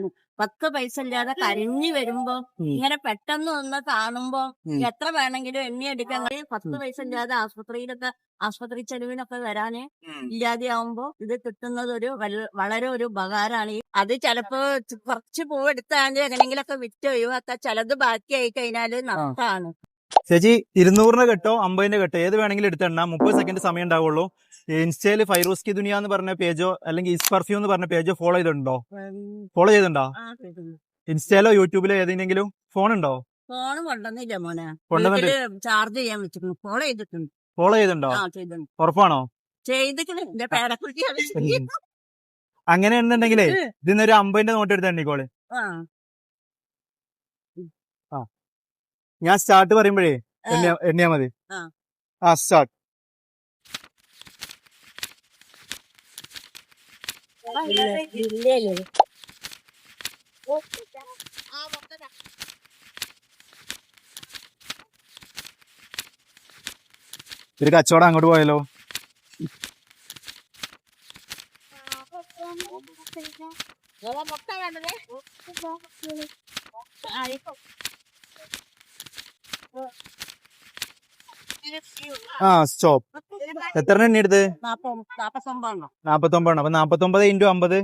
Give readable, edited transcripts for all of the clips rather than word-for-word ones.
10 പൈസ ഇല്ലാതെ കരഞ്ഞു വരുമ്പോ ഇങ്ങനെ പെട്ടെന്ന് ഒന്ന് കാണുമ്പോ എത്ര വേണമെങ്കിലും എണ്ണി എടുക്കാൻ 10 പൈസ ഇല്ലാതെ ആശുപത്രി ചെലവിനൊക്കെ വരാന് ഇല്ലാതെയാവുമ്പോ ഇത് കിട്ടുന്നത് വളരെ ഒരു ഉപകാരമാണ്. അത് ചിലപ്പോ കുറച്ച് പൂവെടുത്താണ്ട് എങ്ങനെങ്കിലൊക്കെ വിറ്റ് ഒഴിവാക്കാം. ചിലത് ബാക്കിയായി കഴിഞ്ഞാല് നഷ്ടമാണ്. ചേച്ചി 200 കെട്ടോ 50 കെട്ടോ ഏത് വേണമെങ്കിലും എടുത്തെണ്ണ 30 സെക്കൻഡ് സമയം ഉണ്ടാവുള്ളൂ. ഇൻസ്റ്റയില് ഫൈറൂസ്കി ദുനിയ എന്ന് പറഞ്ഞ പേജോ അല്ലെങ്കിൽ ഇസ് പെർഫ്യൂം എന്ന് പറഞ്ഞ പേജോ ഫോളോ ചെയ്തിട്ടുണ്ടോ? ഇൻസ്റ്റയിലോ യൂട്യൂബിലോ ഏതെങ്കിലും ഫോൺ ഉണ്ടോ? ഫോൺ കൊണ്ടുവന്നില്ല മോനെ, ചാർജ് ചെയ്യാൻ വെച്ചിട്ടുണ്ട്. ഫോളോ ചെയ്തിട്ടുണ്ടോ? ഉറപ്പാണോ? ചെയ്തിട്ടുണ്ട്. അങ്ങനെ എന്നുണ്ടെങ്കിലേ ഇതിന്നൊരു 50 നോട്ട് എടുത്ത് എണ്ണിക്കോള്. ഞാൻ സ്റ്റാർട്ട് പറയുമ്പോഴേ എണ്ണിയാ മതി. സ്റ്റാർട്ട്. ഒരു കച്ചവടം അങ്ങോട്ട് പോയാലോ? സ്റ്റോപ്പ്. എത്ര എണ്ണ എടുത്ത്? 49. അപ്പൊ 49 × 50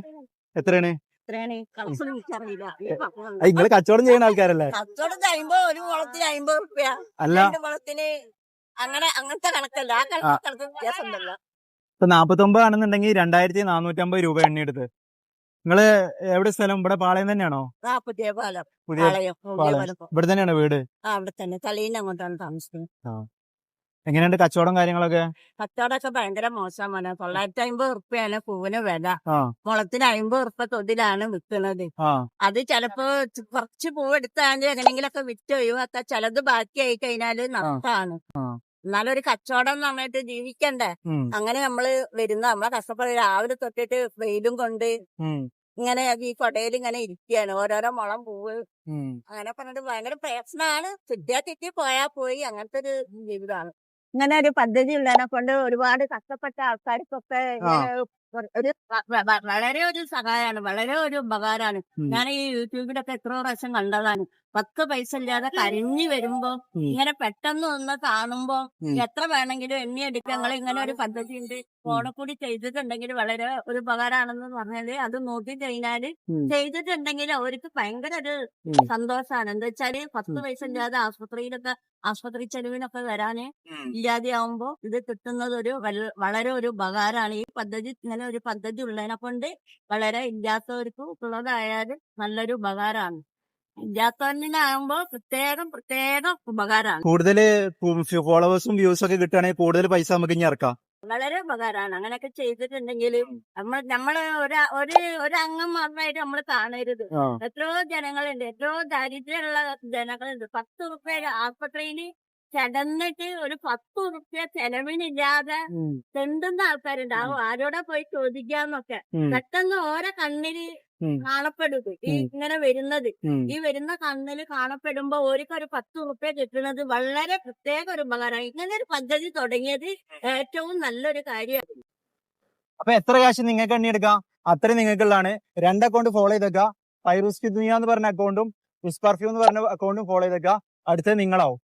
എത്രയാണ്? നിങ്ങള് കച്ചവടം ചെയ്യുന്ന ആൾക്കാരല്ലേ? കച്ചവടം ചെയ്യുമ്പോ ഒരു മുളത്തിന് 50 റുപ്യ, അല്ല മുളത്തിന് അങ്ങനത്തെ കണക്കല്ല. ആ കണക്ക് വ്യത്യാസം ഉണ്ടല്ലോ. ഇപ്പൊ 49 ആണെന്നുണ്ടെങ്കിൽ 2450 രൂപ എണ്ണ എടുത്ത്. നിങ്ങള് എവിടെ സ്ഥലം? ഇവിടെ പാളയം തന്നെയാണോ? പുതിയ പാലം. ഇവിടെ തന്നെയാണോ വീട്? അവിടെ തന്നെ തലീന്റെ അങ്ങോട്ടാണ് താമസിക്കുന്നത്. എങ്ങനെയുണ്ട് കച്ചവടം കാര്യങ്ങളൊക്കെ? കച്ചവടമൊക്കെ ഭയങ്കര മോശമാണ്. 950 റുപ്യാണ് പൂവിന് വില. മുളത്തിന് 50 റുപ്യ തൊതിലാണ് വിൽക്കുന്നത്. അത് ചിലപ്പോ കുറച്ച് പൂവെടുത്താണ്ട് എങ്ങനെങ്കിലൊക്കെ വിറ്റ് ഒഴിവാക്കാം. ചിലത് ബാക്കിയായി കഴിഞ്ഞാല് നഷ്ടമാണ്. എന്നാലും ഒരു കച്ചവടം എന്ന് പറഞ്ഞിട്ട് ജീവിക്കണ്ടേ? അങ്ങനെ നമ്മള് നമ്മളെ കഷ്ടപ്പാട് രാവിലെ തൊട്ടിട്ട് വെയിലും കൊണ്ട് ഇങ്ങനെ ഈ കൊടയിൽ ഇങ്ങനെ ഇരിക്കുകയാണ്. ഓരോരോ മുളം പൂവ് അങ്ങനെ പറഞ്ഞിട്ട് ഭയങ്കര പ്രയത്നമാണ്. കിട്ടി പോയാ പോയി, അങ്ങനത്തെ ഒരു ജീവിതമാണ്. ഇങ്ങനെ ഒരു പദ്ധതി ഉള്ളതിനെ കൊണ്ട് ഒരുപാട് കഷ്ടപ്പെട്ട ആൾക്കാർക്കൊക്കെ വളരെ ഒരു സഹായമാണ്, വളരെ ഒരു ഉപകാരമാണ്. ഞാൻ ഈ യൂട്യൂബിലൊക്കെ എത്രയോ പ്രാവശ്യം കണ്ടതാണ്. 10 പൈസ ഇല്ലാതെ കരഞ്ഞു വരുമ്പോ ഇങ്ങനെ പെട്ടെന്ന് ഒന്ന് കാണുമ്പോ എത്ര വേണമെങ്കിലും എണ്ണി എടുക്കുക. ഞങ്ങൾ ഇങ്ങനെ ഒരു പദ്ധതി ഉണ്ട്, ഫോണിൽ കൂടി ചെയ്തിട്ടുണ്ടെങ്കിൽ വളരെ ഒരു ഉപകാരമാണെന്ന് പറഞ്ഞാല് അത് നോക്കി കഴിഞ്ഞാല് ചെയ്തിട്ടുണ്ടെങ്കിൽ അവർക്ക് ഭയങ്കര ഒരു സന്തോഷമാണ്. എന്താ വെച്ചാല് 10 പൈസ ഇല്ലാതെ ആശുപത്രി ചെലവിനൊക്കെ വരാന് ഇല്ലാതെയാവുമ്പോ ഇത് കിട്ടുന്നത് വളരെ ഒരു ഉപകാരമാണ്. ഈ പദ്ധതി ഇങ്ങനെ ഒരു പദ്ധതി ഉള്ളതിനെ കൊണ്ട് വളരെ ഇല്ലാത്തവർക്ക് ഉള്ളതായാലും നല്ലൊരു ഉപകാരമാണ്. ഇല്ലാത്തവനാകുമ്പോ പ്രത്യേകം ഉപകാരമാണ്. കൂടുതൽ ഫോളോവേഴ്സും വ്യൂസും ഒക്കെ കിട്ടുകയാണെങ്കിൽ കൂടുതൽ പൈസ നമുക്ക് ഇനി ഇറക്കാം. വളരെ ഉപകാരമാണ്. അങ്ങനെയൊക്കെ ചെയ്തിട്ടുണ്ടെങ്കിൽ നമ്മള് ഒരു അംഗം മാത്രമായിട്ട് നമ്മൾ കാണരുത്. എത്രയോ ജനങ്ങളുണ്ട്, എത്രയോ ദാരിദ്ര്യമുള്ള ജനങ്ങളുണ്ട്. 10 റുപ്യ ആസ്പത്രിയിൽ കിടന്നിട്ട് ഒരു 10 റുപ്യ ചെലവിനില്ലാതെ തെണ്ടുന്ന ആൾക്കാരുണ്ട്. ആരോടെ പോയി ചോദിക്കാന്നൊക്കെ. പെട്ടെന്ന് ഓരോ കണ്ണില് കാണപ്പെടുന്നത് ഇങ്ങനെ വരുന്ന കണ്ണില് കാണപ്പെടുമ്പോ ഒരു 10 റുപ്യ കിട്ടുന്നത് വളരെ പ്രത്യേക ഒരു ഉപകാരമാണ്. ഇങ്ങനെ ഒരു പദ്ധതി തുടങ്ങിയത് ഏറ്റവും നല്ലൊരു കാര്യമാണ്. അപ്പൊ എത്ര കാശ് നിങ്ങൾക്ക് എണ്ണി എടുക്കാം അത്രയും നിങ്ങൾക്കുള്ളതാണ്. 2 അക്കൗണ്ട് ഫോളോ ചെയ്തേക്കുക. ഫൈറൂസ്കി ദുനിയ എന്ന് പറഞ്ഞ അക്കൗണ്ടും ഇസ് പെർഫ്യൂം എന്ന് പറഞ്ഞ അക്കൗണ്ടും ഫോളോ ചെയ്തേക്കുക. അടുത്തത് നിങ്ങളാവും.